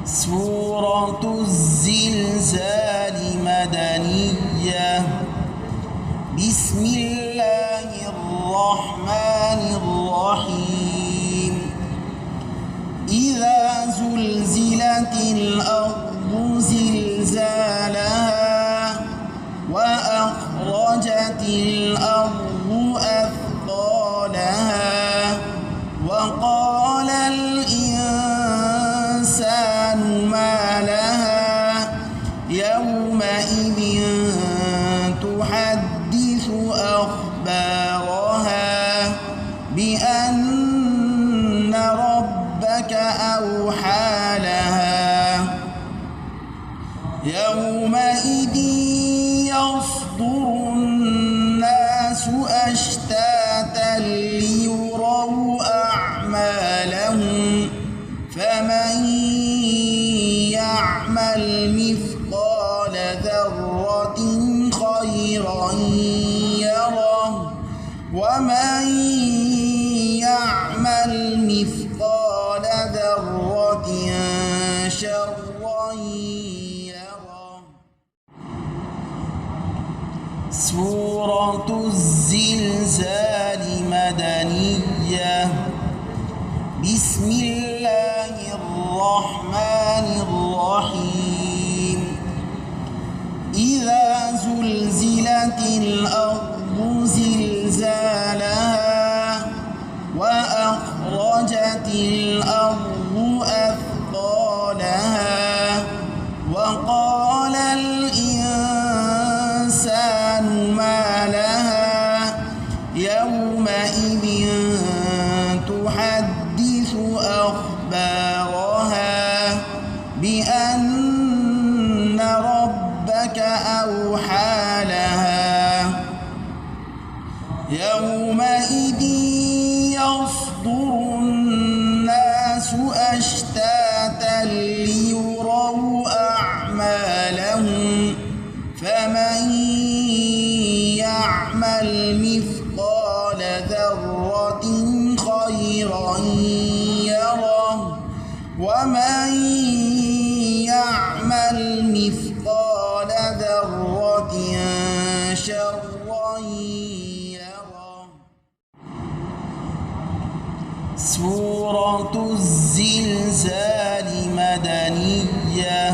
سورة الزلزال مدنية. بسم الله الرحمن الرحيم. إذا زلزلت الأرض زلزالها وأخرجت الأرض أثقالها وقال الإنسان ما لها يومئذ تحدث أخبارها بأن ربك أوحى لها يومئذ يصدر الناس أشتاتا ليروا أعمالهم فمن يعمل مثقال ذرة خيرا يره ومن يعمل مثقال ذرة شرا يره. سورة الزلزال مدنية. بسم الله الرحمن الرحيم. إذا زلزلت الأرض زلزالها وأخرجت الأرض أثقالها وقال الإنسان ما لها يومئذ تحدث أخبارها بأن ربك أوحى لها يومئذ يصدر الناس أشتاتا ليروا أعمالهم فمن يعمل مثقال ذرة خيرا يره ومن يعمل مثقال ذرة شرا يره. سورة الزلزال مدنية.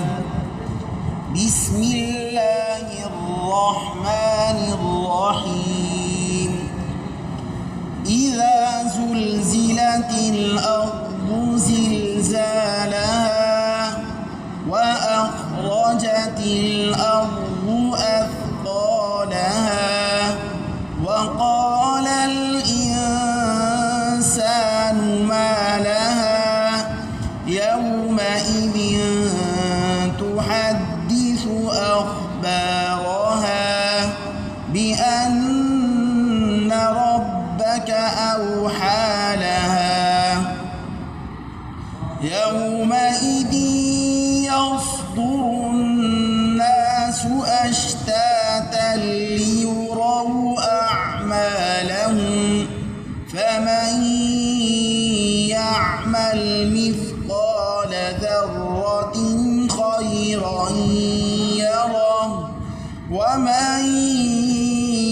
بسم الله الرحمن الرحيم. إذا زلزلت الأرض زلزالها وأخرجت الأرض أثقالها وقال الإنسان ما لها يومئذ تحدث أخبارها بأن ربك أوحى لها يومئذ يصدر الناس أشتاتا ليروا أعمالهم فمن يعمل مثقال ذرة خيرا يره ومن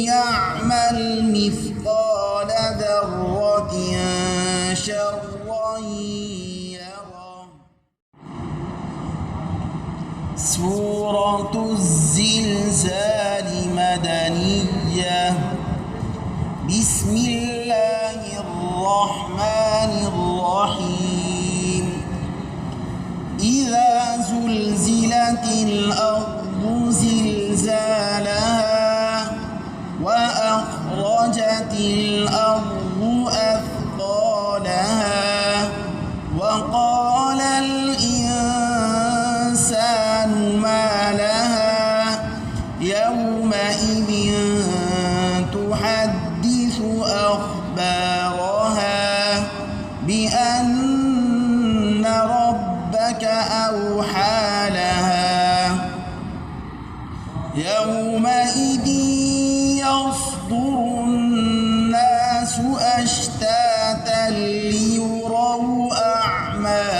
يعمل مثقال ذرة شرا يره. سورة الزلزال مدنية. بسم الله الرحمن الرحيم. إذا زلزلت الأرض زلزالها وأخرجت الأرض أثقالها وقال الإنسان ما لها يومئذ تحدث أخبارها بأن ربك أوحى لها يومئذ يصدر الناس أشتاتا ليروا أعمالهم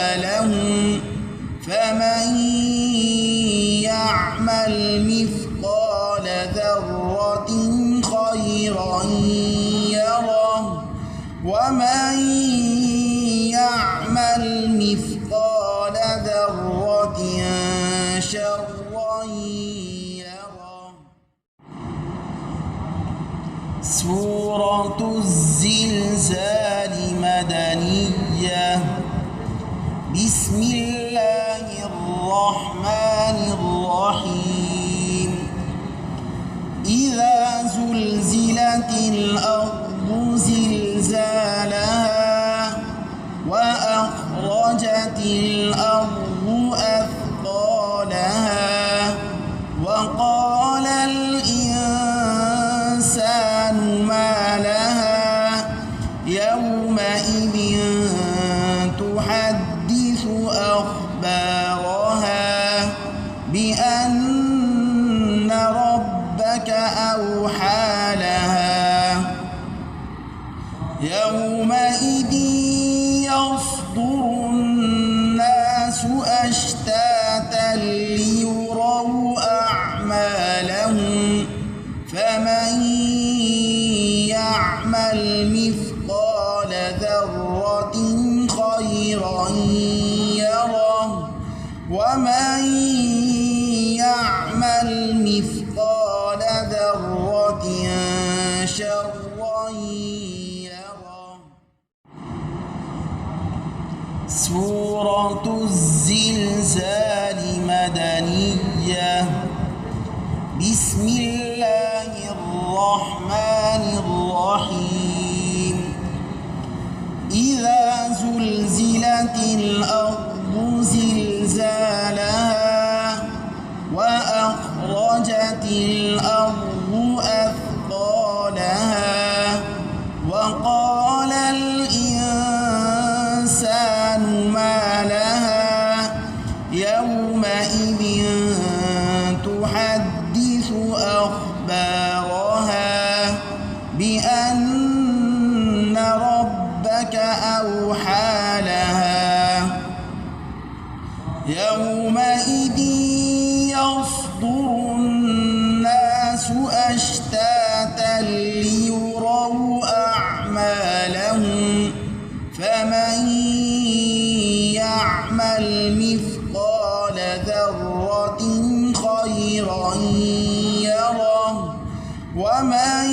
يعمل مثقال ذرة شرا يره. سورة الزلزال مدنية. بسم الله الرحمن الرحيم. إذا زلزلت الأرض زلزالها وأخرجت الأرض أثقالها وقال الإنسان ما لها يومئذ تحدث أخبارها بأن ربك أوحى لها. يومئذ يصدر الناس أشتاتا ليروا أعمالهم فمن يعمل مثقال ذرة خيرا يره ومن يعمل مثقال ذرة شرا يره. سورة الزلزال مدنية. بسم الله الرحمن الرحيم. إذا زلزلت الأرض زلزالها وأخرجت الأرض أثقالها وقال الإنسان ما لها يومئذ تحدث أخبارها بأن ربك أوحى لها. يومئذ يصدر الناس أشتاتا ليروا أعمالهم فمن يعمل مثقال ذرة خيرا يره ومن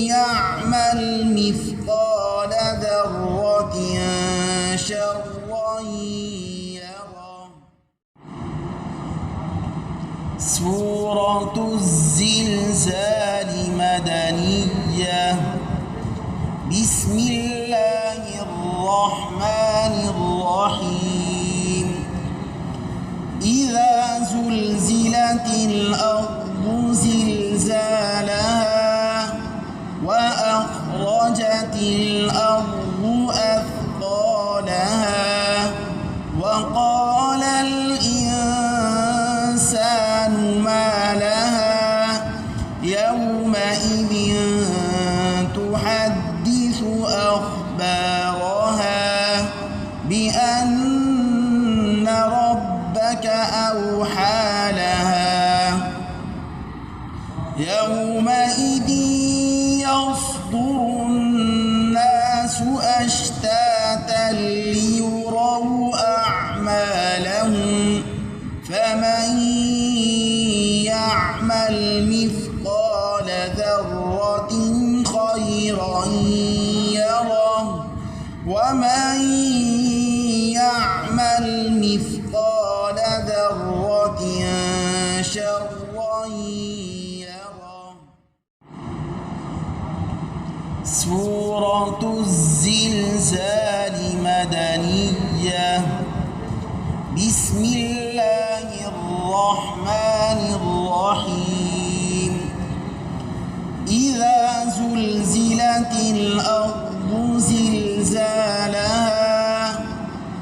يعمل مثقال ذرة شرا يره. سورة الزلزال مدنية. بسم الله الرحمن الرحيم. إذا زلزلت الأرض زلزالها وأخرجت الأرض أثقالها وقال الإنسان ما لها يومئذ تحدث أخبارها بأن ربك أوحى لها. يومئذ يصدر الناس أشتاتا ليروا أعمالهم فمن يعمل مثقال ذرة خيرا يره ومن يعمل مثقال ذرة شرا يره. سورة الزلزال مدنية. بسم الله الرحمن الرحيم. إذا زلزلت الأرض زلزالها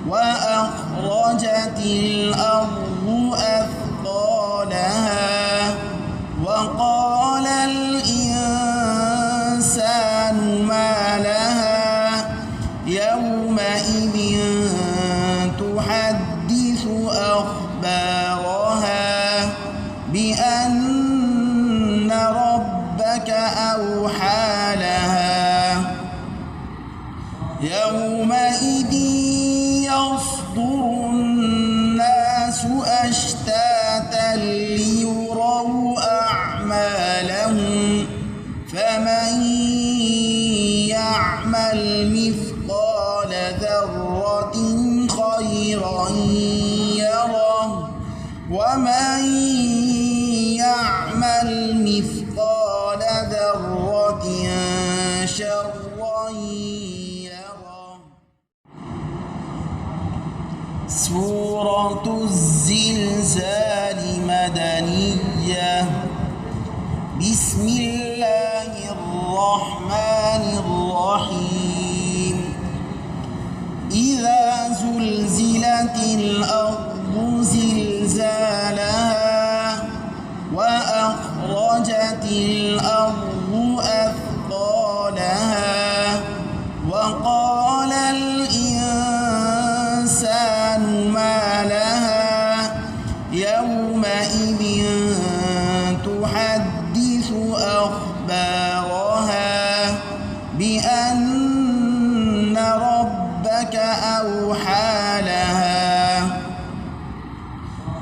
وأخرجت الأرض أثقالها وقال الإنسان ما لها يومئذ تحدث أخبارها بأن ربك أوحى لها. يومئذ خيرا يره ومن يعمل مثقال ذرة شرا يره. سورة الزلزال مدنية. بسم الله الرحمن الرحيم. إذا زلزلت الأرض زلزالها وأخرجت الأرض أثقالها وقال الإنسان ما لها يومئذ تحدث أخبارها بأن ربك أوحى لها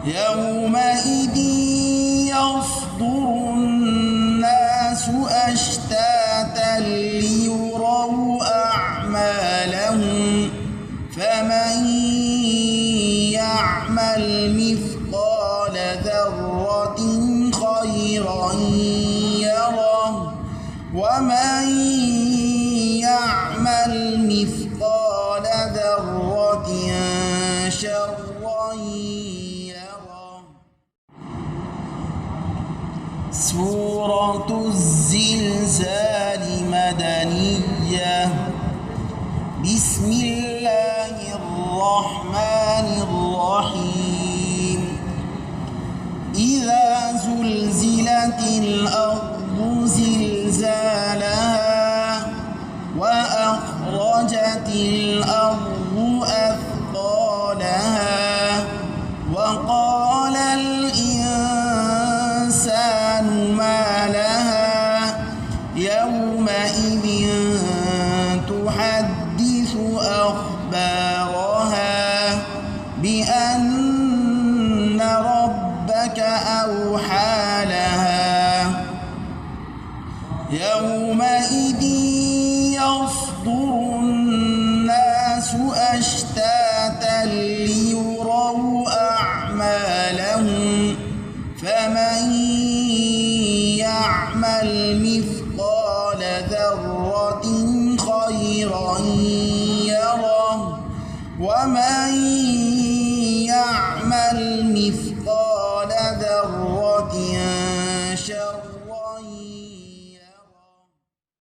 يومئذ يصدر الناس أشتاتا ليروا أعمالهم فمن يعمل مثقال ذرة خيرا يره ومن يعمل مثقال ذرة شرا يره. سورة الزلزال مدنية. بسم الله الرحمن الرحيم. إذا زلزلت الأرض زلزالها وأخرجت الأرض أثقالها وقال الإنسان ما لها يومئذ تحدث أخبارها بأن ربك أوحى لها يومئذ يصدر الناس أشتاتا ليروا أعمالهم فمن يعمل مثقال ذرة خيرا يره ومن يعمل مثقال